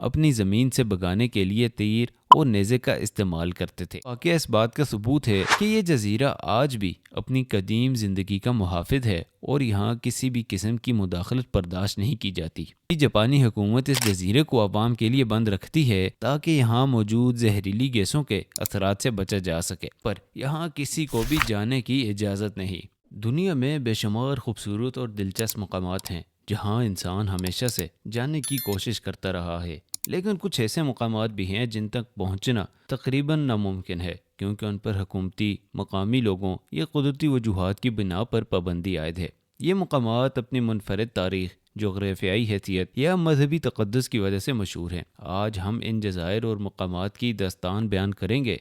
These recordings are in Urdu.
اپنی زمین سے بگانے کے لیے تیر اور نیزے کا استعمال کرتے تھے۔ واقعہ اس بات کا ثبوت ہے کہ یہ جزیرہ آج بھی اپنی قدیم زندگی کا محافظ ہے اور یہاں کسی بھی قسم کی مداخلت برداشت نہیں کی جاتی۔ جاپانی حکومت اس جزیرے کو عوام کے لیے بند رکھتی ہے تاکہ یہاں موجود زہریلی گیسوں کے اثرات سے بچا جا سکے، پر یہاں کسی کو بھی جانے کی اجازت نہیں۔ دنیا میں بے شمار خوبصورت اور دلچسپ مقامات ہیں جہاں انسان ہمیشہ سے جانے کی کوشش کرتا رہا ہے، لیکن کچھ ایسے مقامات بھی ہیں جن تک پہنچنا تقریباً ناممکن ہے کیونکہ ان پر حکومتی، مقامی لوگوں یا قدرتی وجوہات کی بنا پر پابندی عائد ہے۔ یہ مقامات اپنی منفرد تاریخ، جغرافیائی حیثیت یا مذہبی تقدس کی وجہ سے مشہور ہیں۔ آج ہم ان جزائر اور مقامات کی داستان بیان کریں گے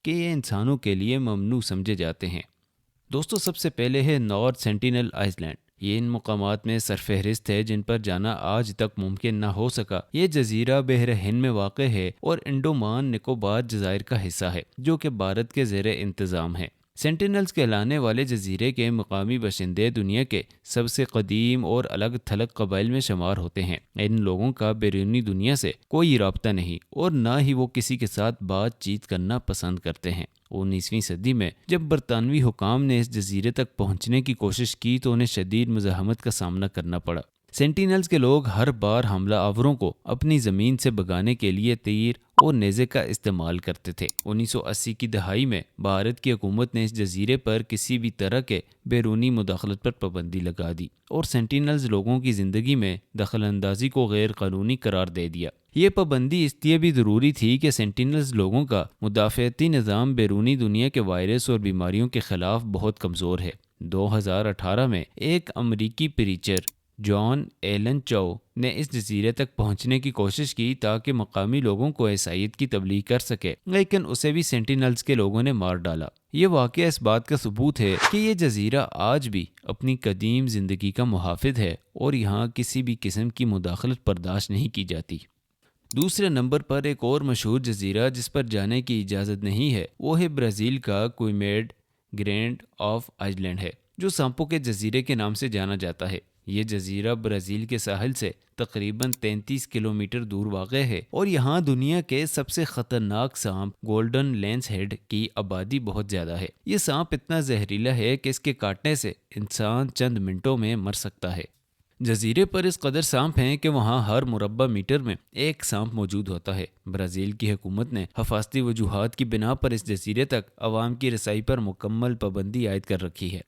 کہ یہ انسانوں کے لیے ممنوع سمجھے جاتے ہیں۔ دوستو، سب سے پہلے ہے نارتھ سینٹینل آئس لینڈ۔ یہ ان مقامات میں سرفہرست ہے جن پر جانا آج تک ممکن نہ ہو سکا۔ یہ جزیرہ بحر ہند میں واقع ہے اور انڈومان نکوبار جزائر کا حصہ ہے جو کہ بھارت کے زیر انتظام ہے۔ سینٹینلز کہلانے والے جزیرے کے مقامی باشندے دنیا کے سب سے قدیم اور الگ تھلگ قبائل میں شمار ہوتے ہیں۔ ان لوگوں کا بیرونی دنیا سے کوئی رابطہ نہیں اور نہ ہی وہ کسی کے ساتھ بات چیت کرنا پسند کرتے ہیں۔ 19ویں صدی میں جب برطانوی حکام نے اس جزیرے تک پہنچنے کی کوشش کی تو انہیں شدید مزاحمت کا سامنا کرنا پڑا۔ سینٹینلز کے لوگ ہر بار حملہ آوروں کو اپنی زمین سے بگانے کے لیے تیر اور نیزے کا استعمال کرتے تھے۔ 1980 کی دہائی میں بھارت کی حکومت نے اس جزیرے پر کسی بھی طرح کے بیرونی مداخلت پر پابندی لگا دی اور سینٹینلز لوگوں کی زندگی میں دخل اندازی کو غیر قانونی قرار دے دیا۔ یہ پابندی اس لیے بھی ضروری تھی کہ سینٹینلز لوگوں کا مدافعتی نظام بیرونی دنیا کے وائرس اور بیماریوں کے خلاف بہت کمزور ہے۔ 2018 میں ایک امریکی پریچر جان ایلن چاؤ نے اس جزیرے تک پہنچنے کی کوشش کی تاکہ مقامی لوگوں کو عیسائیت کی تبلیغ کر سکے، لیکن اسے بھی سینٹینلز کے لوگوں نے مار ڈالا۔ یہ واقعہ اس بات کا ثبوت ہے کہ یہ جزیرہ آج بھی اپنی قدیم زندگی کا محافظ ہے اور یہاں کسی بھی قسم کی مداخلت برداشت نہیں کی جاتی۔ دوسرے نمبر پر ایک اور مشہور جزیرہ جس پر جانے کی اجازت نہیں ہے وہ ہے برازیل کا کوئمیڈ گرینڈ آف آئس لینڈ ہے، جو سانپو کے جزیرے کے نام سے جانا جاتا ہے۔ یہ جزیرہ برازیل کے ساحل سے تقریباً 33 کلومیٹر دور واقع ہے اور یہاں دنیا کے سب سے خطرناک سانپ گولڈن لینس ہیڈ کی آبادی بہت زیادہ ہے۔ یہ سانپ اتنا زہریلا ہے کہ اس کے کاٹنے سے انسان چند منٹوں میں مر سکتا ہے۔ جزیرے پر اس قدر سانپ ہیں کہ وہاں ہر مربع میٹر میں ایک سانپ موجود ہوتا ہے۔ برازیل کی حکومت نے حفاظتی وجوہات کی بنا پر اس جزیرے تک عوام کی رسائی پر مکمل پابندی عائد کر رکھی ہے۔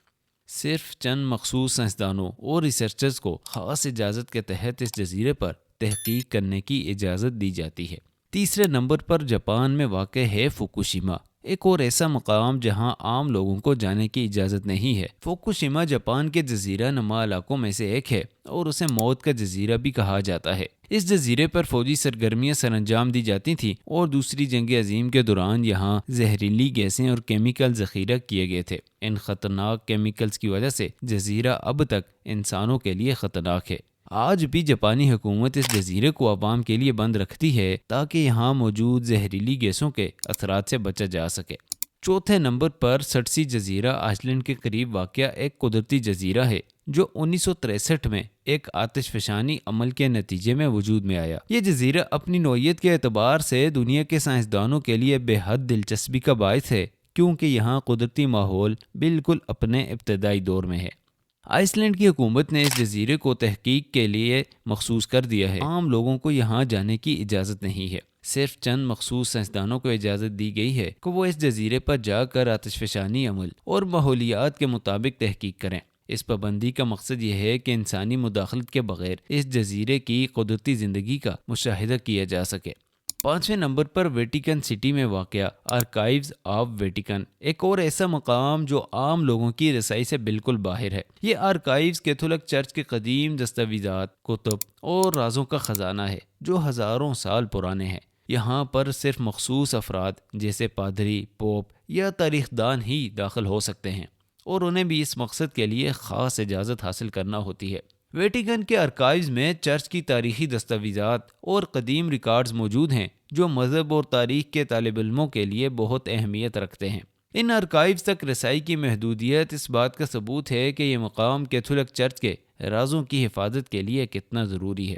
صرف چند مخصوص سائنسدانوں اور ریسرچرز کو خاص اجازت کے تحت اس جزیرے پر تحقیق کرنے کی اجازت دی جاتی ہے۔ تیسرے نمبر پر جاپان میں واقع ہے فوکوشیما، ایک اور ایسا مقام جہاں عام لوگوں کو جانے کی اجازت نہیں ہے۔ فوکوشیما جاپان کے جزیرہ نما علاقوں میں سے ایک ہے اور اسے موت کا جزیرہ بھی کہا جاتا ہے۔ اس جزیرے پر فوجی سرگرمیاں سر انجام دی جاتی تھیں اور دوسری جنگ عظیم کے دوران یہاں زہریلی گیسیں اور کیمیکل ذخیرہ کیے گئے تھے۔ ان خطرناک کیمیکلز کی وجہ سے جزیرہ اب تک انسانوں کے لیے خطرناک ہے۔ آج بھی جاپانی حکومت اس جزیرے کو عوام کے لیے بند رکھتی ہے تاکہ یہاں موجود زہریلی گیسوں کے اثرات سے بچا جا سکے۔ چوتھے نمبر پر سٹسی جزیرہ آئس لینڈ کے قریب واقع ایک قدرتی جزیرہ ہے جو 1963 میں ایک آتش فشانی عمل کے نتیجے میں وجود میں آیا۔ یہ جزیرہ اپنی نوعیت کے اعتبار سے دنیا کے سائنسدانوں کے لیے بے حد دلچسپی کا باعث ہے کیونکہ یہاں قدرتی ماحول بالکل اپنے ابتدائی دور میں ہے۔ آئس لینڈ کی حکومت نے اس جزیرے کو تحقیق کے لیے مخصوص کر دیا ہے۔ عام لوگوں کو یہاں جانے کی اجازت نہیں ہے۔ صرف چند مخصوص سائنسدانوں کو اجازت دی گئی ہے کہ وہ اس جزیرے پر جا کر آتش فشانی عمل اور ماحولیات کے مطابق تحقیق کریں۔ اس پابندی کا مقصد یہ ہے کہ انسانی مداخلت کے بغیر اس جزیرے کی قدرتی زندگی کا مشاہدہ کیا جا سکے۔ پانچویں نمبر پر ویٹیکن سٹی میں واقع آرکائیوز آف ویٹیکن، ایک اور ایسا مقام جو عام لوگوں کی رسائی سے بالکل باہر ہے۔ یہ آرکائیوز کیتھولک چرچ کے قدیم دستاویزات، کتب اور رازوں کا خزانہ ہے جو ہزاروں سال پرانے ہیں۔ یہاں پر صرف مخصوص افراد جیسے پادری، پوپ یا تاریخ دان ہی داخل ہو سکتے ہیں اور انہیں بھی اس مقصد کے لیے خاص اجازت حاصل کرنا ہوتی ہے۔ ویٹیکن کے آرکائیوز میں چرچ کی تاریخی دستاویزات اور قدیم ریکارڈز موجود ہیں جو مذہب اور تاریخ کے طالب علموں کے لیے بہت اہمیت رکھتے ہیں۔ ان آرکائیوز تک رسائی کی محدودیت اس بات کا ثبوت ہے کہ یہ مقام کیتھولک چرچ کے رازوں کی حفاظت کے لیے کتنا ضروری ہے۔